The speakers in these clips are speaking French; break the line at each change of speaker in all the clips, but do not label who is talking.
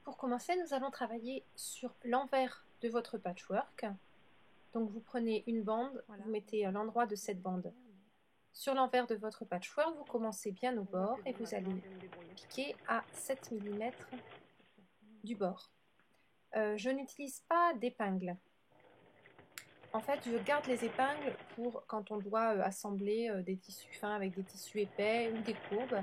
Pour commencer, nous allons travailler sur l'envers de votre patchwork. Donc vous prenez une bande, vous mettez l'endroit de cette bande sur l'envers de votre patchwork, vous commencez bien au bord et vous allez piquer à 7 mm du bord. Je n'utilise pas d'épingles. En fait, je garde les épingles pour quand on doit assembler des tissus fins avec des tissus épais ou des courbes.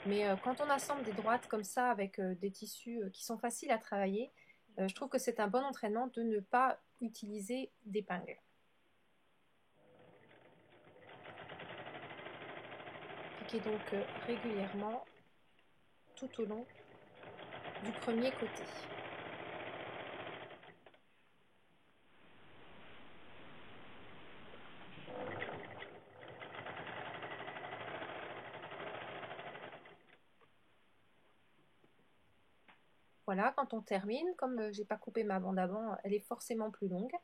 Mais quand on assemble des droites comme ça avec des tissus qui sont faciles à travailler, je trouve que c'est un bon entraînement de ne pas utiliser d'épingles. Piquez donc régulièrement tout au long du premier côté. Voilà, quand on termine, comme j'ai pas coupé ma bande avant, elle est forcément plus longue.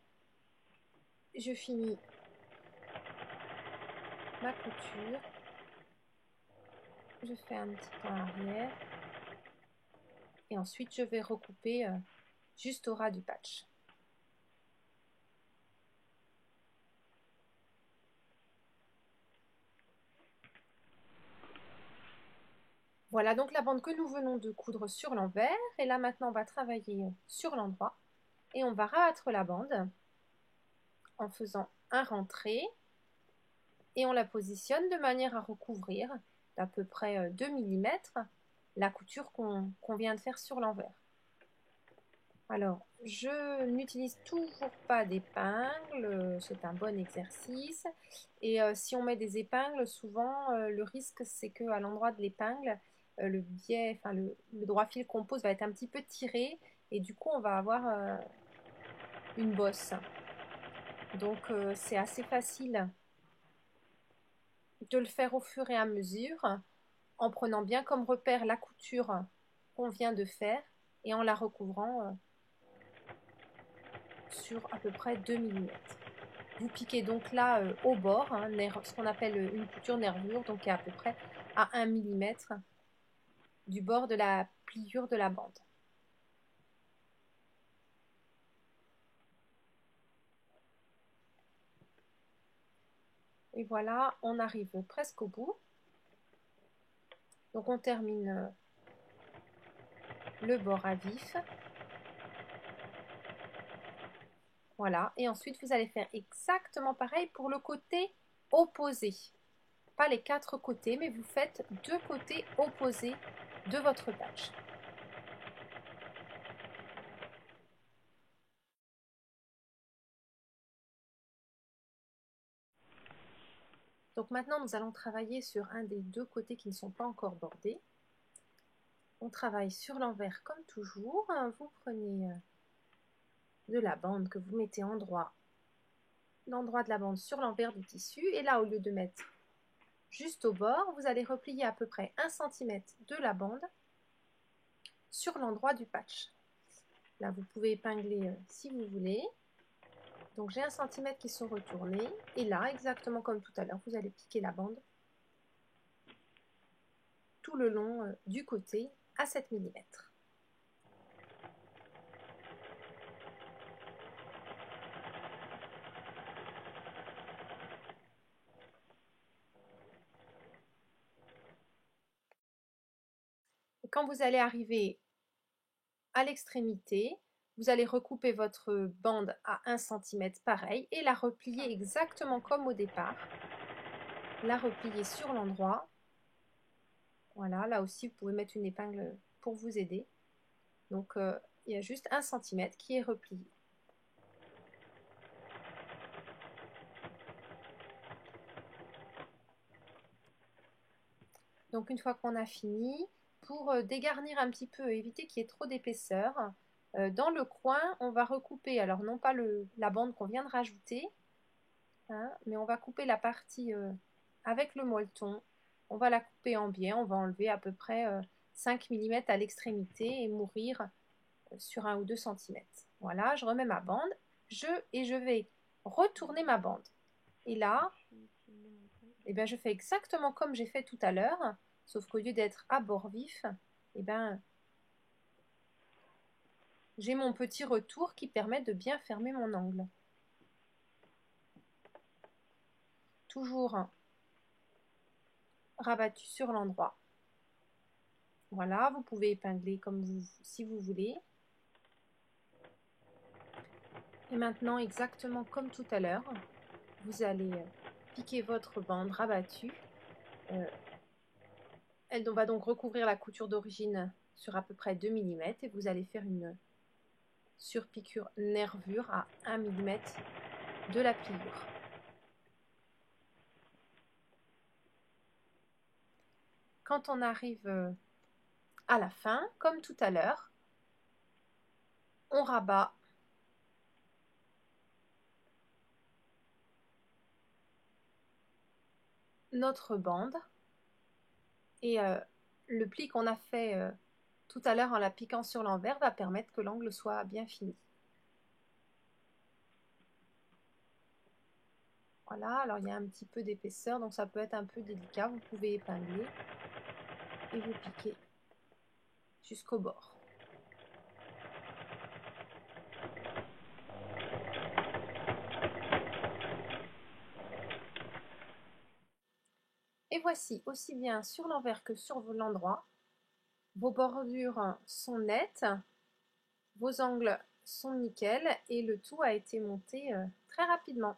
Je finis ma couture. Je fais un petit point arrière. Et ensuite, je vais recouper juste au ras du patch. Voilà donc la bande que nous venons de coudre sur l'envers. Et là, maintenant, on va travailler sur l'endroit. Et on va rabattre la bande en faisant un rentré. Et on la positionne de manière à recouvrir d'à peu près 2 mm la couture qu'on vient de faire sur l'envers. Alors, je n'utilise toujours pas d'épingles, c'est un bon exercice. Et si on met des épingles, souvent, le risque, c'est qu'à l'endroit de l'épingle, le biais, enfin le droit fil qu'on pose va être un petit peu tiré. Et du coup, on va avoir une bosse. Donc, c'est assez facile de le faire au fur et à mesure, en prenant bien comme repère la couture qu'on vient de faire et en la recouvrant sur à peu près 2 mm. Vous piquez donc là au bord, hein, ce qu'on appelle une couture nervure, donc à peu près à 1 mm du bord de la pliure de la bande. Et voilà, on arrive presque au bout. Donc on termine le bord à vif. Voilà, et ensuite vous allez faire exactement pareil pour le côté opposé. Pas les 4 côtés, mais vous faites 2 côtés opposés de votre patch. Donc maintenant, nous allons travailler sur un des 2 côtés qui ne sont pas encore bordés. On travaille sur l'envers comme toujours. Vous prenez de la bande que vous mettez l'endroit de la bande sur l'envers du tissu. Et là, au lieu de mettre juste au bord, vous allez replier à peu près 1 cm de la bande sur l'endroit du patch. Là, vous pouvez épingler si vous voulez. Donc j'ai 1 cm qui sont retournés. Et là, exactement comme tout à l'heure, vous allez piquer la bande tout le long du côté à 7 mm. Et quand vous allez arriver à l'extrémité, vous allez recouper votre bande à 1 cm pareil et la replier exactement comme au départ. La replier sur l'endroit. Voilà, là aussi vous pouvez mettre une épingle pour vous aider. Donc il y a juste 1 cm qui est replié. Donc une fois qu'on a fini, pour dégarnir un petit peu, éviter qu'il y ait trop d'épaisseur, dans le coin, on va recouper, alors non pas la bande qu'on vient de rajouter, hein, mais on va couper la partie avec le molleton. On va la couper en biais, on va enlever à peu près 5 mm à l'extrémité et mourir sur 1 ou 2 cm. Voilà, je remets ma bande, et je vais retourner ma bande. Et là, eh bien, je fais exactement comme j'ai fait tout à l'heure, sauf qu'au lieu d'être à bord vif, eh bien, j'ai mon petit retour qui permet de bien fermer mon angle. Toujours rabattu sur l'endroit. Voilà, vous pouvez épingler comme si vous voulez. Et maintenant, exactement comme tout à l'heure, vous allez piquer votre bande rabattue. Elle va donc recouvrir la couture d'origine sur à peu près 2 mm et vous allez faire une surpiqûre nervure à 1 mm de la pliure. Quand on arrive à la fin, comme tout à l'heure, on rabat notre bande et le pli qu'on a fait tout à l'heure en la piquant sur l'envers va permettre que l'angle soit bien fini. Voilà, alors il y a un petit peu d'épaisseur, donc ça peut être un peu délicat. Vous pouvez épingler et vous piquer jusqu'au bord. Et voici, aussi bien sur l'envers que sur l'endroit, vos bordures sont nettes, vos angles sont nickel et le tout a été monté très rapidement.